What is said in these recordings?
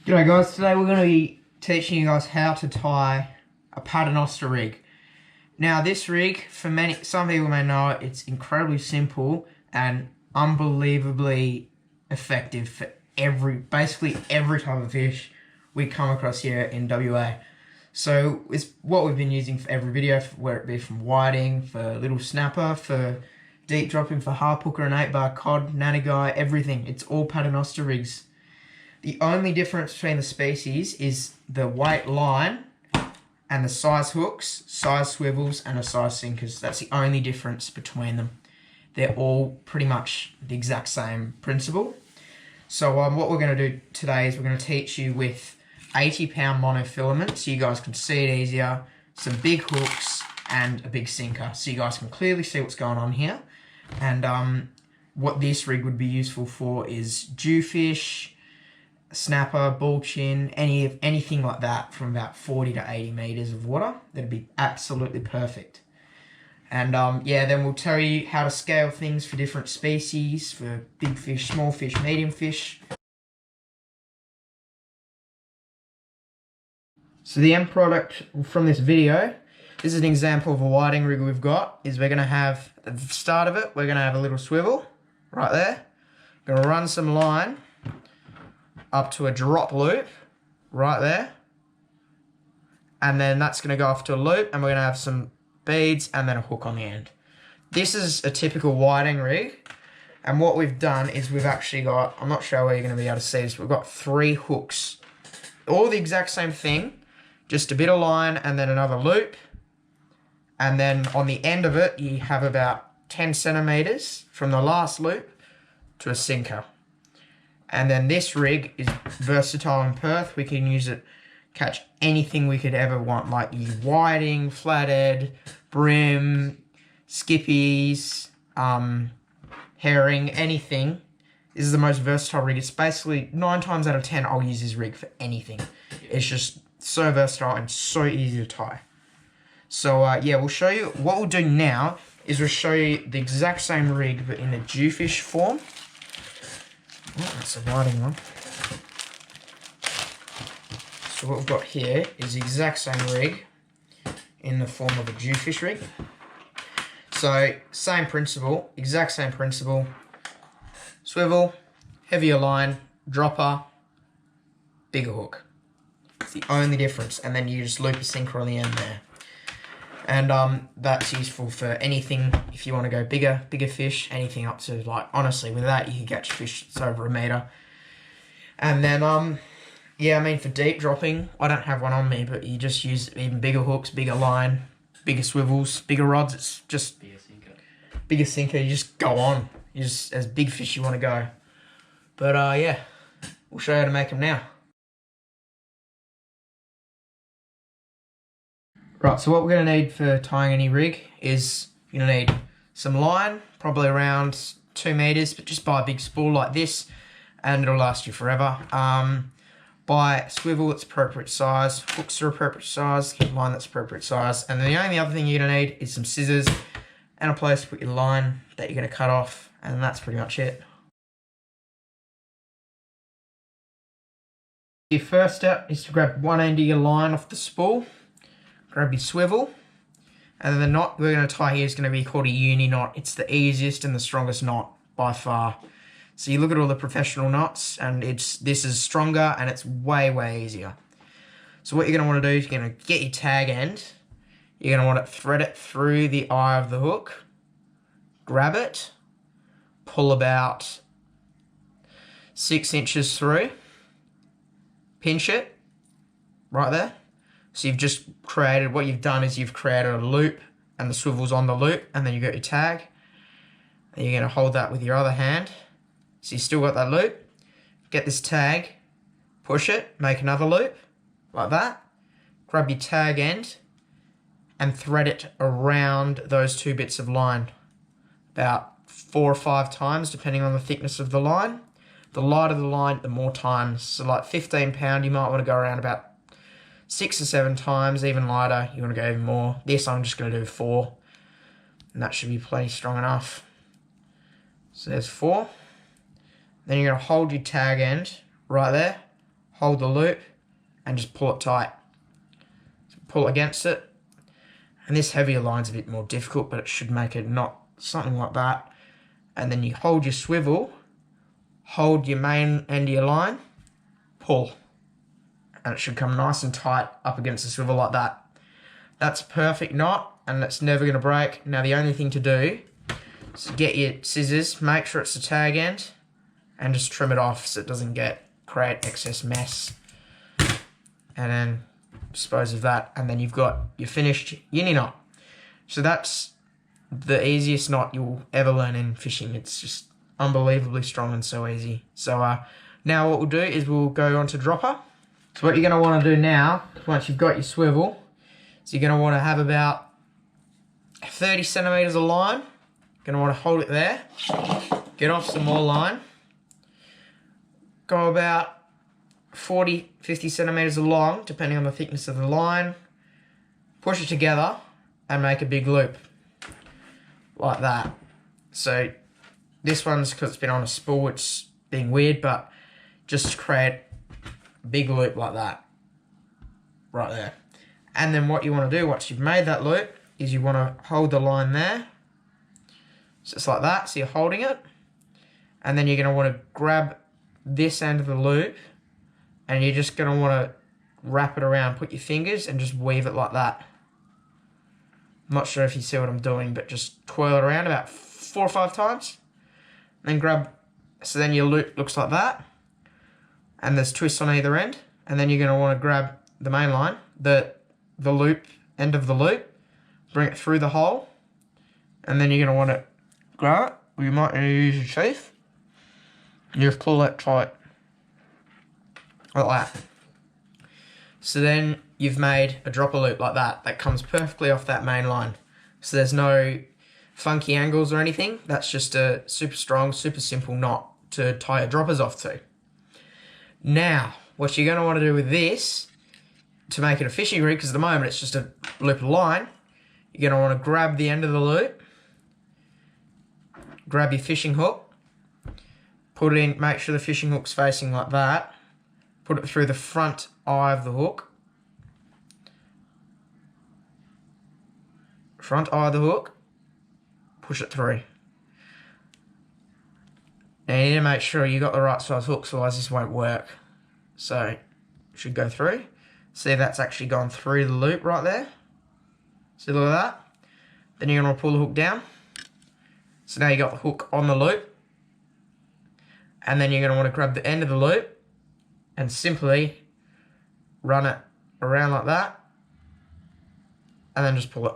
G'day guys, today we're going to be teaching you guys how to tie a paternoster rig. Now this rig, for some people may know it, it's incredibly simple and unbelievably effective for basically every type of fish we come across here in WA. So it's what we've been using for every video, whether it be from whiting, for little snapper, for deep dropping, for harp hooker and 8-bar cod, nannygai, everything. It's all paternoster rigs. The only difference between the species is the weight line and the size hooks, size swivels, and the size sinkers. That's the only difference between them. They're all pretty much the exact same principle. So what we're going to do today is we're going to teach you with 80-pound monofilament so you guys can see it easier, some big hooks, and a big sinker so you guys can clearly see what's going on here. And what this rig would be useful for is jewfish, snapper, bull chin, anything like that from about 40 to 80 meters of water. That'd be absolutely perfect. And yeah, then we'll tell you how to scale things for different species, for big fish, small fish, medium fish. So the end product from this video, this is an example of a whiting rig we've got, is we're going to have, at the start of it, we're going to have a little swivel right there. We're going to run some line up to a drop loop right there, and then that's going to go off to a loop, and we're going to have some beads and then a hook on the end. This is a typical whiting rig, and what we've done is we've actually got, I'm not sure where you're going to be able to see this, but we've got 3 hooks, all the exact same thing, just a bit of line and then another loop, and then on the end of it you have about 10 centimeters from the last loop to a sinker. And then this rig is versatile in Perth. We can use it, catch anything we could ever want, like whiting, flathead, brim, skippies, herring, anything. This is the most versatile rig. It's basically 9 times out of 10 I'll use this rig for anything. It's just so versatile and so easy to tie. So yeah, we'll show you, what we'll do now is we'll show you the exact same rig but in a jewfish form. Oh, that's a whiting one. So what we've got here is the exact same rig in the form of a jewfish rig. So same principle, exact same principle. Swivel, heavier line, dropper, bigger hook. It's the only difference. And then you just loop a sinker on the end there. And that's useful for anything, if you want to go bigger fish, anything up to, like, honestly, with that you can catch fish that's over 1 meter. And then, yeah, I mean, for deep dropping, I don't have one on me, but you just use even bigger hooks, bigger line, bigger swivels, bigger rods. It's just bigger sinker. You just go on. You just, as big fish you want to go. But yeah, we'll show you how to make them now. Right, so what we're going to need for tying any rig is you're going to need some line, probably around 2 meters, but just buy a big spool like this and it'll last you forever. Buy a swivel that's appropriate size, hooks are appropriate size, line that's appropriate size, and then the only other thing you're going to need is some scissors and a place to put your line that you're going to cut off, and that's pretty much it. Your first step is to grab one end of your line off the spool. Grab your swivel, and then the knot we're going to tie here is going to be called a uni knot. It's the easiest and the strongest knot by far. So you look at all the professional knots, and this is stronger and it's way easier. So what you're going to want to do is you're going to get your tag end. You're going to want to thread it through the eye of the hook, grab it, pull about 6 inches through, pinch it right there. So you've just created, what you've done is you've created a loop and the swivel's on the loop, and then you've got your tag. And you're going to hold that with your other hand. So you've still got that loop. Get this tag, push it, make another loop, like that. Grab your tag end and thread it around those 2 bits of line. About 4 or 5 times, depending on the thickness of the line. The lighter the line, the more times. So like 15 pound, you might want to go around about 6 or 7 times, even lighter, you want to go even more. This I'm just going to do 4, and that should be plenty strong enough. So there's 4. Then you're going to hold your tag end right there, hold the loop, and just pull it tight. So pull against it. And this heavier line's a bit more difficult, but it should make it not something like that. And then you hold your swivel, hold your main end of your line, pull. And it should come nice and tight up against the swivel like that. That's a perfect knot, and that's never going to break. Now the only thing to do is get your scissors, make sure it's the tag end, and just trim it off so it doesn't create excess mess. And then dispose of that, and then you've got your finished uni knot. So that's the easiest knot you'll ever learn in fishing. It's just unbelievably strong and so easy. So now what we'll do is we'll go on to dropper. So what you're going to want to do now, once you've got your swivel, is you're going to want to have about 30 centimeters of line. You're going to want to hold it there, get off some more line, go about 40, 50 centimeters along, depending on the thickness of the line, push it together and make a big loop, like that. So this one's, because it's been on a spool, it's being weird, but just create a big loop like that, right there. And then what you want to do, once you've made that loop, is you want to hold the line there, so it's like that, so you're holding it, and then you're going to want to grab this end of the loop, and you're just going to want to wrap it around, put your fingers, and just weave it like that. I'm not sure if you see what I'm doing, but just twirl it around about 4 or 5 times. Then grab, so then your loop looks like that. And there's twists on either end. And then you're going to want to grab the main line, the loop, end of the loop, bring it through the hole. And then you're going to want to grab it, or you might use your teeth. You just pull that tight. Like that. So then you've made a dropper loop like that. That comes perfectly off that main line. So there's no funky angles or anything. That's just a super strong, super simple knot to tie your droppers off to. Now, what you're going to want to do with this, to make it a fishing rig, because at the moment it's just a loop of line, you're going to want to grab the end of the loop, grab your fishing hook, put it in, make sure the fishing hook's facing like that, put it through the front eye of the hook, push it through. Now you need to make sure you got the right size hooks, otherwise this won't work. So it should go through. See, that's actually gone through the loop right there. See, look at that. Then you're going to pull the hook down. So now you got the hook on the loop. And then you're going to want to grab the end of the loop and simply run it around like that. And then just pull it.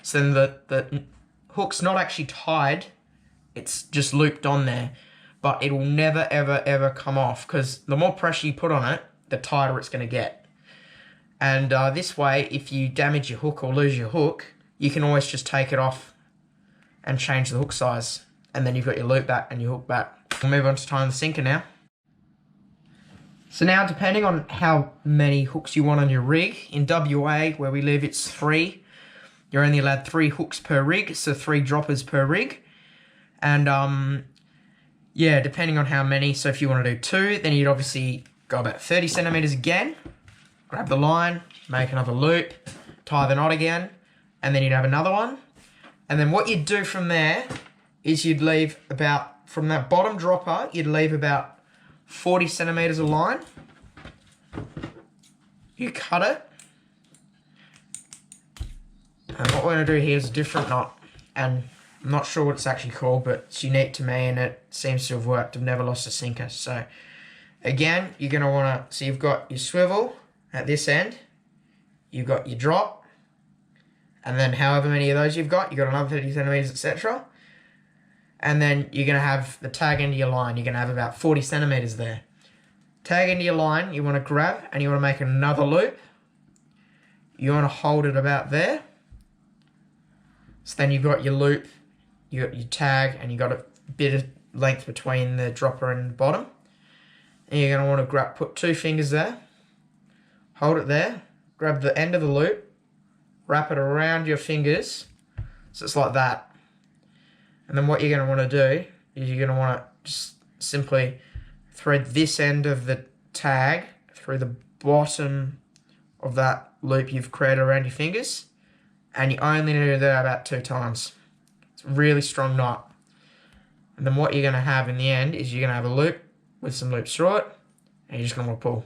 So then the hook's not actually tied. It's just looped on there. But it will never, ever, ever come off, because the more pressure you put on it, the tighter it's going to get. And this way, if you damage your hook or lose your hook, you can always just take it off and change the hook size. And then you've got your loop back and your hook back. We'll move on to tying the sinker now. So now, depending on how many hooks you want on your rig, in WA, where we live, it's 3. You're only allowed 3 hooks per rig, so 3 droppers per rig. And yeah, depending on how many, so if you want to do 2, then you'd obviously go about 30 centimeters again, grab the line, make another loop, tie the knot again, and then you'd have another one. And then what you'd do from there is you'd leave about, from that bottom dropper, you'd leave about 40 centimeters of line. You cut it. And what we're going to do here is a different knot. And I'm not sure what it's actually called, but it's unique to me and it seems to have worked. I've never lost a sinker. So again, you're going to want to, so you've got your swivel at this end, you've got your drop, and then however many of those you've got another 30 centimeters, etc. And then you're going to have the tag end of your line. You're going to have about 40 centimeters there. Tag end of your line, you want to grab and you want to make another loop. You want to hold it about there. So then you've got your loop, you got your tag, and you've got a bit of length between the dropper and the bottom. And you're going to want to put 2 fingers there, hold it there, grab the end of the loop, wrap it around your fingers, so it's like that. And then what you're going to want to do is you're going to want to just simply thread this end of the tag through the bottom of that loop you've created around your fingers, and you only need to do that about 2 times. It's a really strong knot. And then what you're going to have in the end is you're going to have a loop with some loops through it, and you're just going to pull.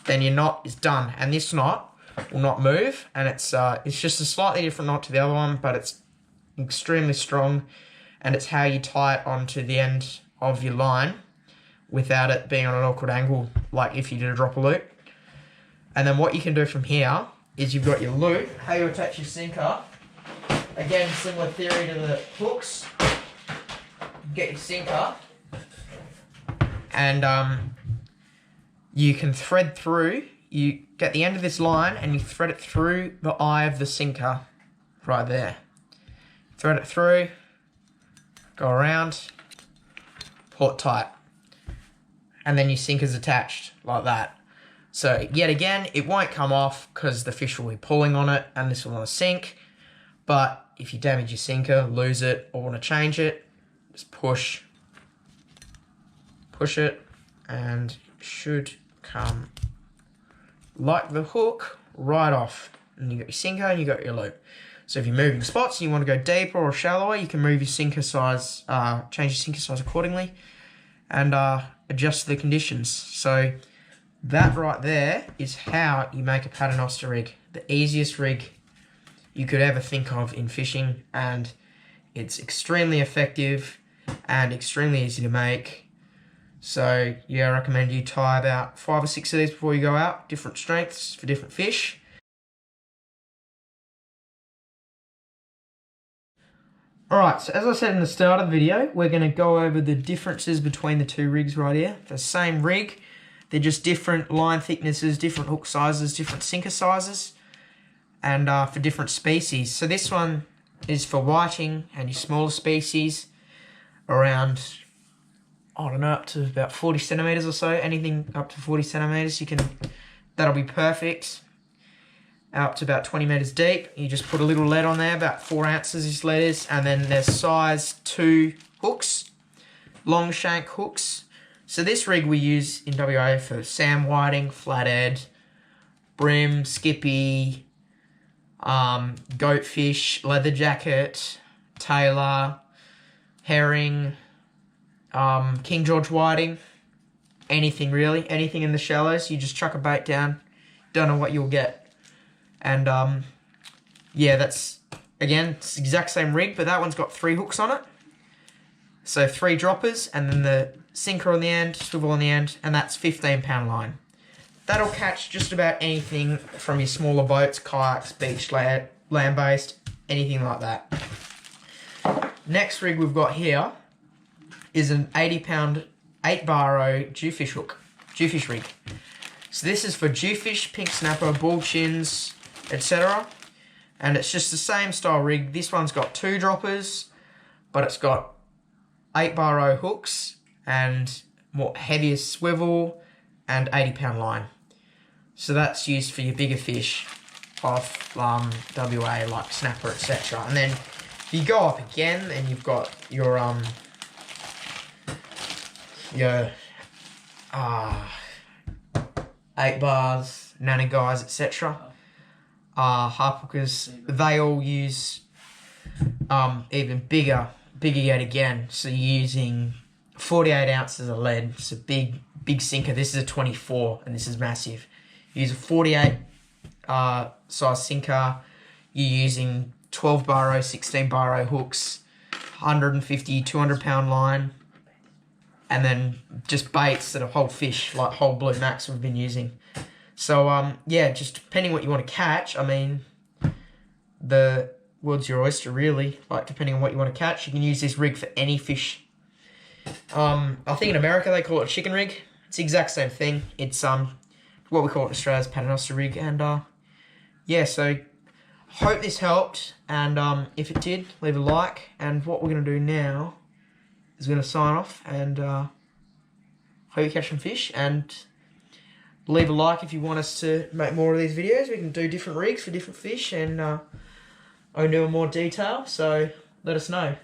Then your knot is done, and this knot will not move, and it's just a slightly different knot to the other one, but it's extremely strong, and it's how you tie it onto the end of your line without it being on an awkward angle, like if you did a drop a loop. And then what you can do from here is you've got your loop, how you attach your sinker. Again, similar theory to the hooks. Get your sinker, and you can thread through. You get the end of this line and you thread it through the eye of the sinker, right there. Thread it through, go around, pull it tight, and then your sinker's attached like that. So yet again, it won't come off because the fish will be pulling on it and this will want to sink. But if you damage your sinker, lose it, or want to change it, just push it, and it should come like the hook right off. And you got your sinker and you got your loop. So if you're moving spots and you want to go deeper or shallower, you can move your sinker size, change your sinker size accordingly, and adjust the conditions. So that right there is how you make a paternoster rig. The easiest rig you could ever think of in fishing, and it's extremely effective and extremely easy to make. So yeah, I recommend you tie about 5 or 6 of these before you go out, different strengths for different fish. Alright, so as I said in the start of the video, we're going to go over the differences between the 2 rigs right here. The same rig, they're just different line thicknesses, different hook sizes, different sinker sizes, and for different species. So this one is for whiting and your smaller species, around, I don't know, up to about 40 centimeters or so. Anything up to 40 centimeters, that'll be perfect. Up to about 20 meters deep, you just put a little lead on there, about 4 ounces this lead is, and then there's size 2 hooks, long shank hooks. So this rig we use in WA for Sam whiting, flathead, brim, skippy, goatfish, leather jacket, tailor, herring, King George whiting, anything really, anything in the shallows. You just chuck a bait down, don't know what you'll get. And yeah, that's, again, it's the exact same rig, but that one's got 3 hooks on it. So 3 droppers, and then the sinker on the end, swivel on the end, and that's 15-pound line. That'll catch just about anything from your smaller boats, kayaks, beach, land-based, anything like that. Next rig we've got here is an 80-pound 8-bar jewfish hook, jewfish rig. So this is for jewfish, pink snapper, bull chins, etc. And it's just the same style rig. This one's got 2 droppers, but it's got 8-bar hooks and more heavier swivel and 80-pound line. So that's used for your bigger fish off WA, like snapper, etc. And then if you go up again, and you've got your 8 bars, nanny guys, etc. Harp hookers, they all use even bigger yet again. So you're using 48 ounces of lead. It's a big sinker. This is a 24, and this is massive. You use a 48 size sinker. You're using 12-bar, 16-bar hooks, 150, 200-pound line, and then just baits that hold fish, like whole blue max we've been using. So, yeah, just depending what you want to catch, I mean, the world's your oyster, really. Like, depending on what you want to catch, you can use this rig for any fish. I think in America they call it a chicken rig. It's the exact same thing. It's what we call it in Australia's paternoster rig. And, yeah, so hope this helped. And if it did, leave a like. And what we're going to do now is we're going to sign off. And hope you catch some fish. And leave a like if you want us to make more of these videos. We can do different rigs for different fish and I'll do in more detail, so let us know.